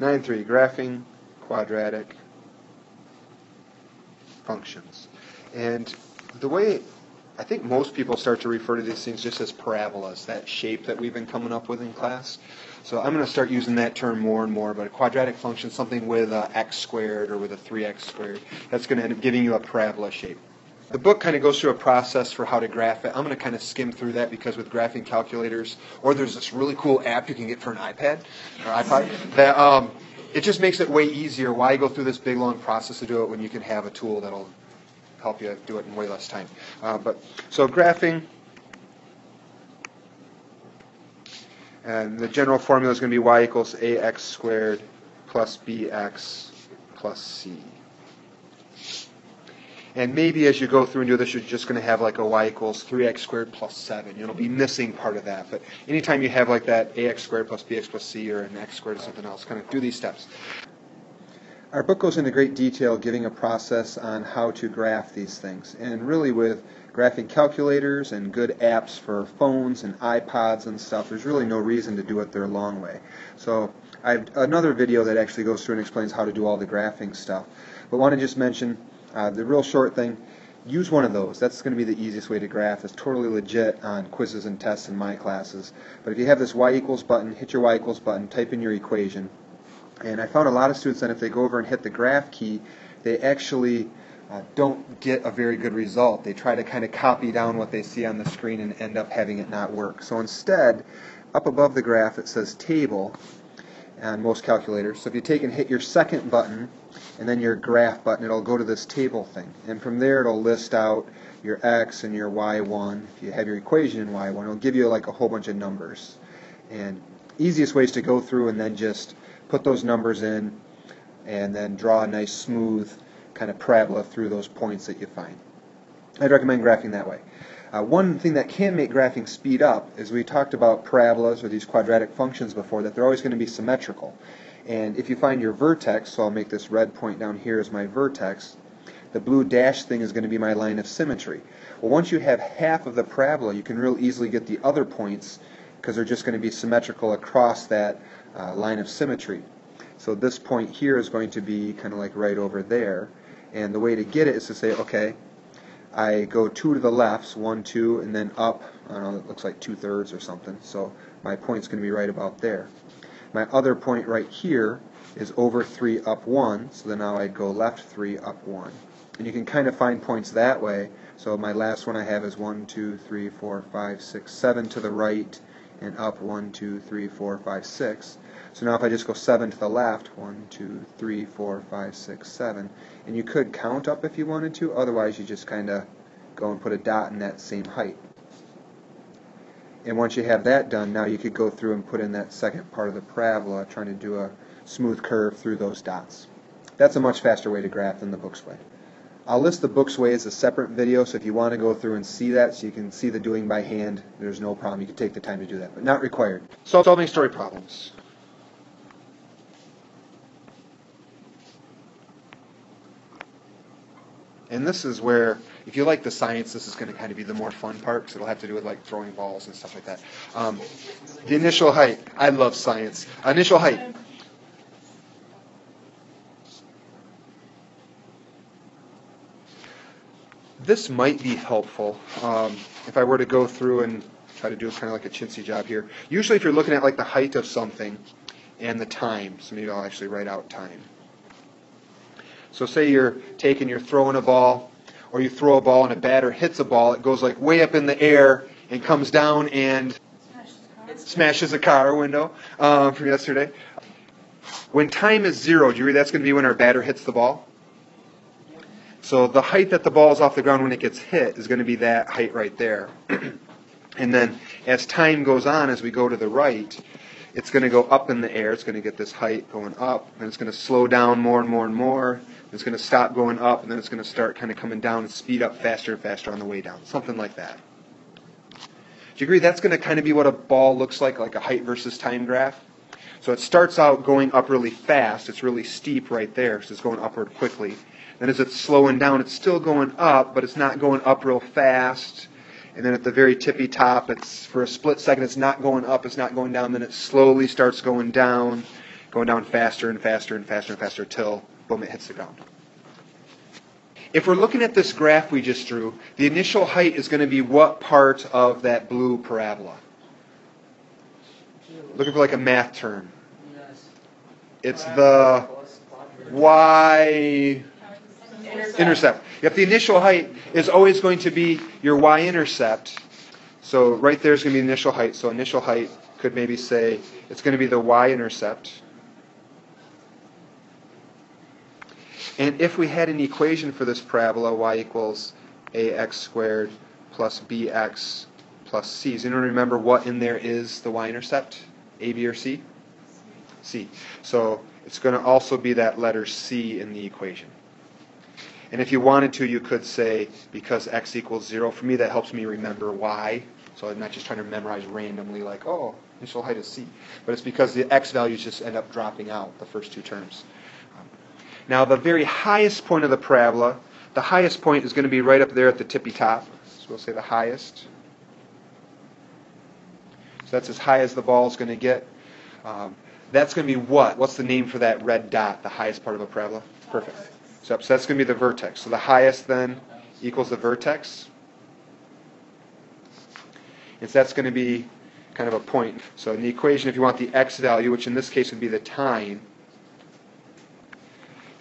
9.3, graphing quadratic functions. And the way I think most people start to refer to these things just as parabolas, that shape that we've been coming up with in class. So I'm going to start using that term more and more, but a quadratic function, something with x squared or with a 3x squared, that's going to end up giving you a parabola shape. The book kind of goes through a process for how to graph it. I'm going to kind of skim through that because with graphing calculators, or there's this really cool app you can get for an iPad or iPod, that it just makes it way easier. Why go through this big long process to do it when you can have a tool that'll help you do it in way less time. So graphing, and the general formula is going to be y equals ax squared plus bx plus c. And maybe as you go through and do this, you're just going to have like a y equals 3x squared plus 7. You'll be missing part of that. But anytime you have like that ax squared plus bx plus c or an x squared or something else, kind of do these steps. Our book goes into great detail giving a process on how to graph these things. And really with graphing calculators and good apps for phones and iPods and stuff, there's really no reason to do it their long way. So I have another video that actually goes through and explains how to do all the graphing stuff. But I want to just mention the real short thing, use one of those. That's going to be the easiest way to graph. It's totally legit on quizzes and tests in my classes. But if you have this y equals button, hit your y equals button, type in your equation. And I found a lot of students that if they go over and hit the graph key, they actually don't get a very good result. They try to kind of copy down what they see on the screen and end up having it not work. So instead, up above the graph it says table on most calculators. So if you take and hit your second button and then your graph button, it'll go to this table thing. And from there it'll list out your x and your y1. If you have your equation in y1, it'll give you like a whole bunch of numbers. And easiest way is to go through and then just put those numbers in and then draw a nice smooth kind of parabola through those points that you find. I'd recommend graphing that way. One thing that can make graphing speed up is we talked about parabolas or these quadratic functions before, that they're always going to be symmetrical. And if you find your vertex, so I'll make this red point down here as my vertex, the blue dash thing is going to be my line of symmetry. Well, once you have half of the parabola, you can real easily get the other points because they're just going to be symmetrical across that line of symmetry. So this point here is going to be kind of like right over there. And the way to get it is to say, okay, I go 2 to the left, so 1, 2, and then up, I don't know, it looks like 2/3 or something. So my point's going to be right about there. My other point right here is over 3, up 1, so then now I'd go left 3, up 1. And you can kind of find points that way. So my last one I have is 1, 2, 3, 4, 5, 6, 7 to the right, and up 1, 2, 3, 4, 5, 6. So now if I just go 7 to the left, 1, 2, 3, 4, 5, 6, 7, and you could count up if you wanted to, otherwise you just kind of go and put a dot in that same height. And once you have that done, now you could go through and put in that second part of the parabola, trying to do a smooth curve through those dots. That's a much faster way to graph than the book's way. I'll list the book's way as a separate video, so if you want to go through and see that so you can see the doing by hand, there's no problem. You can take the time to do that, but not required. Solving story problems. And this is where, if you like the science, this is going to kind of be the more fun part, because it'll have to do with like throwing balls and stuff like that. The initial height. I love science. Initial height. This might be helpful if I were to go through and try to do kind of like a chintzy job here. Usually if you're looking at like the height of something and the time, so maybe I'll actually write out time. So say you're throwing a ball, or you throw a ball and a batter hits a ball, it goes like way up in the air and comes down and smashes a car window from yesterday. When time is 0, do you read that's going to be when our batter hits the ball? So the height that the ball is off the ground when it gets hit is going to be that height right there. And then as time goes on, as we go to the right, it's going to go up in the air. It's going to get this height going up, and it's going to slow down more and more and more. It's going to stop going up, and then it's going to start kind of coming down and speed up faster and faster on the way down. Something like that. Do you agree that's going to kind of be what a ball looks like a height versus time graph? So it starts out going up really fast. It's really steep right there, so it's going upward quickly. Then as it's slowing down, it's still going up, but it's not going up real fast. And then at the very tippy top, it's for a split second, it's not going up, it's not going down. Then it slowly starts going down, going down faster and faster and faster and faster till, boom, it hits the ground. If we're looking at this graph we just drew, the initial height is going to be what part of that blue parabola? Looking for like a math term. It's the y-intercept. If the initial height is always going to be your y-intercept, so right there is going to be the initial height. So initial height could maybe say it's going to be the y-intercept. And if we had an equation for this parabola, y equals ax squared plus bx plus c. Does anyone remember what in there is the y-intercept? A, b, or c? C. So it's going to also be that letter c in the equation. And if you wanted to, you could say, because x equals 0, for me that helps me remember y. So I'm not just trying to memorize randomly like, oh, initial height is c. But it's because the x values just end up dropping out, the first two terms. Now the very highest point of the parabola, the highest point is going to be right up there at the tippy top. So we'll say the highest. So that's as high as the ball is going to get. That's going to be what? What's the name for that red dot, the highest part of a parabola? Perfect. So that's going to be the vertex. So the highest then equals the vertex. And so that's going to be kind of a point. So in the equation, if you want the x value, which in this case would be the time,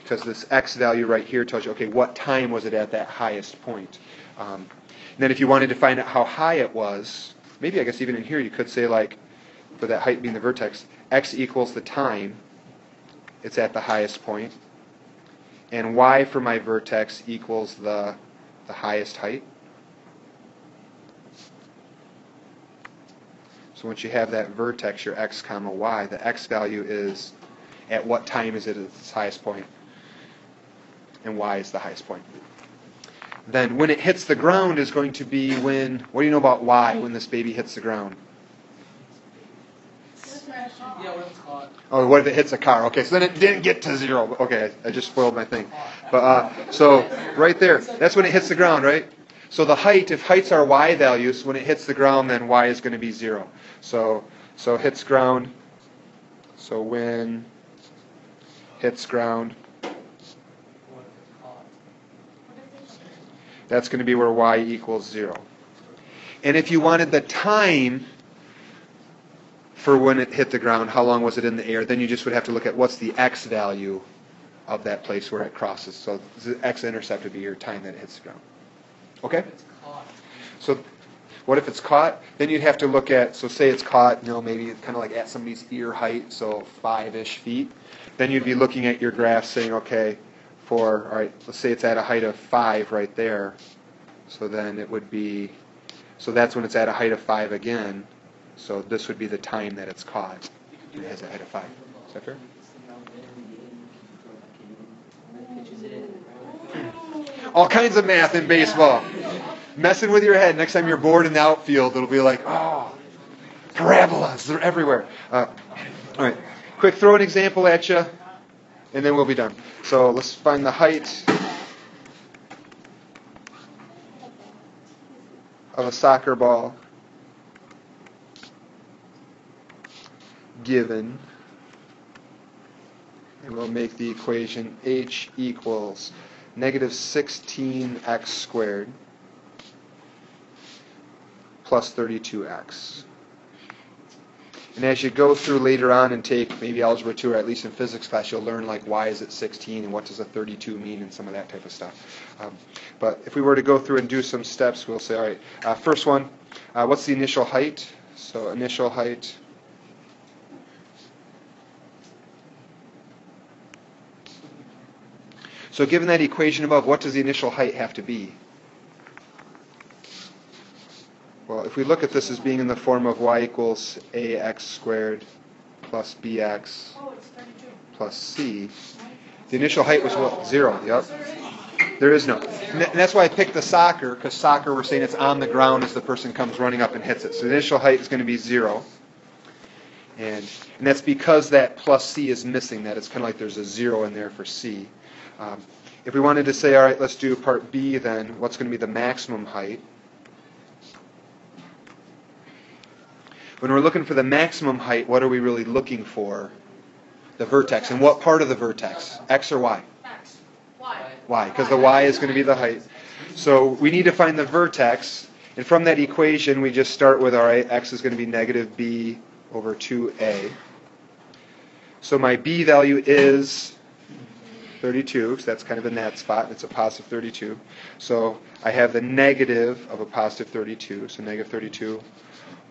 because this x value right here tells you, okay, what time was it at that highest point? And then if you wanted to find out how high it was, maybe I guess even in here you could say, like, for that height being the vertex, x equals the time it's at the highest point, and y for my vertex equals the highest height. So once you have that vertex, your x comma y, the x value is at what time is it at its highest point, and y is the highest point. Then when it hits the ground is going to be when, what do you know about y when this baby hits the ground? Yeah, when it's hot. Oh, what if it hits a car? Okay, so then it didn't get to 0. Okay, I just spoiled my thing. But so right there, that's when it hits the ground, right? So the height, if heights are y values, when it hits the ground, then y is going to be 0. So hits ground. So when hits ground, that's going to be where y equals 0. And if you wanted the time for when it hit the ground, how long was it in the air, then you just would have to look at what's the x value of that place where it crosses. So the x-intercept would be your time that it hits the ground. Okay? So what if it's caught? Then you'd have to look at, so say it's caught, maybe kind of like at somebody's ear height, so 5-ish feet. Then you'd be looking at your graph saying, okay, all right, let's say it's at a height of 5 right there. So then it would be, so that's when it's at a height of 5 again. So this would be the time that it's caught. It has a height of 5. Is that fair? All kinds of math in baseball. Messing with your head. Next time you're bored in the outfield, it'll be like, oh, parabolas. They're everywhere. All right. Quick throw an example at you, and then we'll be done. So let's find the height of a soccer ball given, and we'll make the equation h equals negative 16x squared plus 32x. And as you go through later on and take maybe Algebra 2, or at least in physics class, you'll learn like why is it 16 and what does a 32 mean and some of that type of stuff. But if we were to go through and do some steps, we'll say, all right, first one, what's the initial height? So initial height So given that equation above, what does the initial height have to be? Well, if we look at this as being in the form of y equals ax squared plus bx plus c, the initial height was what? 0. Yep. There is no. And that's why I picked the soccer, because soccer we're saying it's on the ground as the person comes running up and hits it. So the initial height is going to be 0. And that's because that plus c is missing that. It's kind of like there's a 0 in there for c. If we wanted to say, all right, let's do part B then, what's going to be the maximum height? When we're looking for the maximum height, what are we really looking for? The vertex. And what part of the vertex? X or Y? X. Y. Y, because the Y is going to be the height. So we need to find the vertex, and from that equation we just start with, all right, X is going to be negative B over 2A. So my B value is 32, so that's kind of in that spot, it's a positive 32. So I have the negative of a positive 32, so negative 32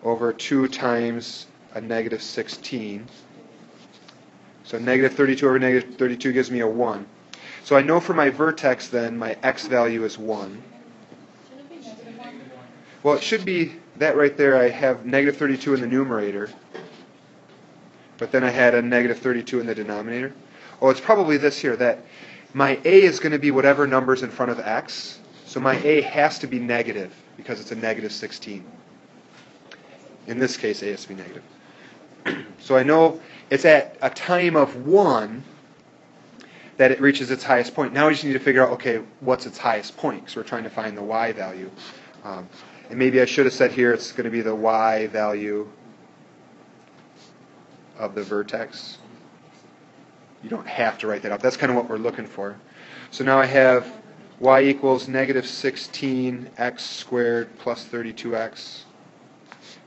over 2 times a negative 16. So negative 32 over negative 32 gives me a 1. So I know for my vertex then, my X value is 1. Shouldn't it be negative 1? Well, it should be that right there. I have negative 32 in the numerator, but then I had a negative 32 in the denominator. Oh, it's probably this here, that my A is going to be whatever number's in front of X. So my A has to be negative because it's a negative 16. In this case, A has to be negative. So I know it's at a time of 1 that it reaches its highest point. Now we just need to figure out, okay, what's its highest point? Because we're trying to find the Y value. And maybe I should have said here it's going to be the Y value of the vertex. You don't have to write that up. That's kind of what we're looking for. So now I have Y equals negative 16x squared plus 32x.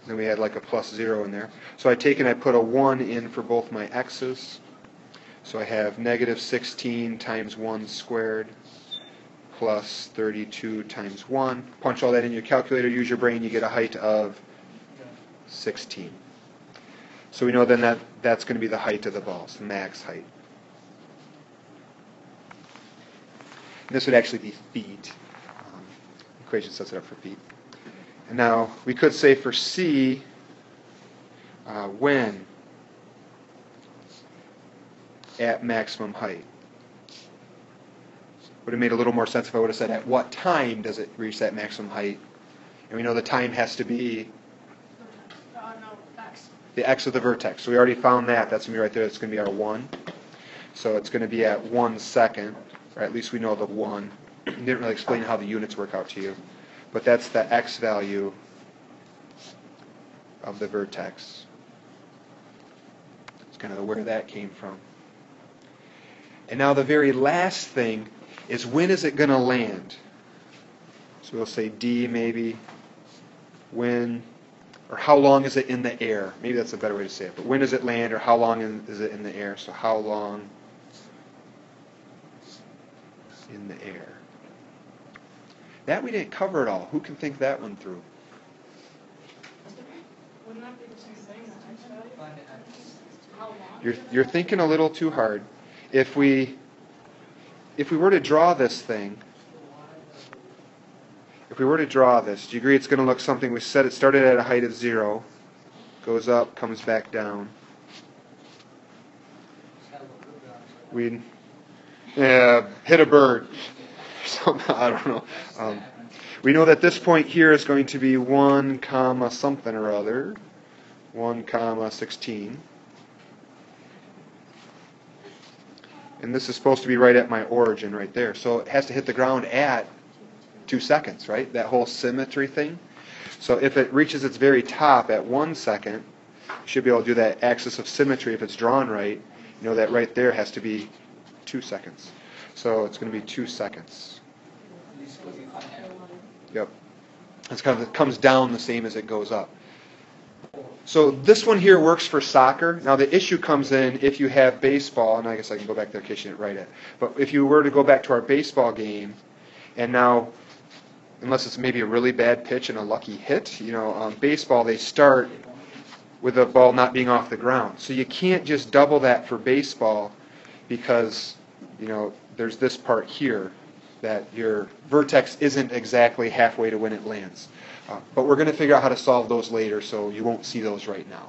And then we had like a plus 0 in there. So I take and I put a 1 in for both my x's. So I have negative 16 times 1 squared plus 32 times 1. Punch all that in your calculator, use your brain, you get a height of 16. So we know then that that's going to be the height of the ball, so max height. And this would actually be feet. Equation sets it up for feet. And now we could say for C, when at maximum height. Would have made a little more sense if I would have said at what time does it reach that maximum height. And we know the time has to be No, X. the x of the vertex. So we already found that. That's going to be right there. It's going to be our 1. So it's going to be at 1 second, or at least we know the 1. Didn't really explain how the units work out to you. But that's the x value of the vertex. It's kind of where that came from. And now the very last thing is, when is it going to land? So we'll say D maybe. When, or how long is it in the air? Maybe that's a better way to say it. But when does it land, or how long is it in the air? So how long in the air? That we didn't cover at all. Who can think that one through? Wouldn't that be the same thing? The X value? How long? You're thinking a little too hard. If we were to draw this thing, if we were to draw this, do you agree it's going to look something? We said it started at a height of 0, goes up, comes back down. We'd hit a bird. I don't know. We know that this point here is going to be 1 comma something or other, 1 comma 16. And this is supposed to be right at my origin right there. So it has to hit the ground at 2 seconds, right? That whole symmetry thing. So if it reaches its very top at 1 second, you should be able to do that axis of symmetry if it's drawn right. You know that right there has to be 2 seconds. So it's going to be 2 seconds. Yep. It's kind of, it comes down the same as it goes up. So this one here works for soccer. Now the issue comes in if you have baseball, and I guess I can go back there in case you didn't write it. But if you were to go back to our baseball game, and now, unless it's maybe a really bad pitch and a lucky hit, baseball they start with the ball not being off the ground. So you can't just double that for baseball because, there's this part here that your vertex isn't exactly halfway to when it lands. But we're going to figure out how to solve those later, so you won't see those right now.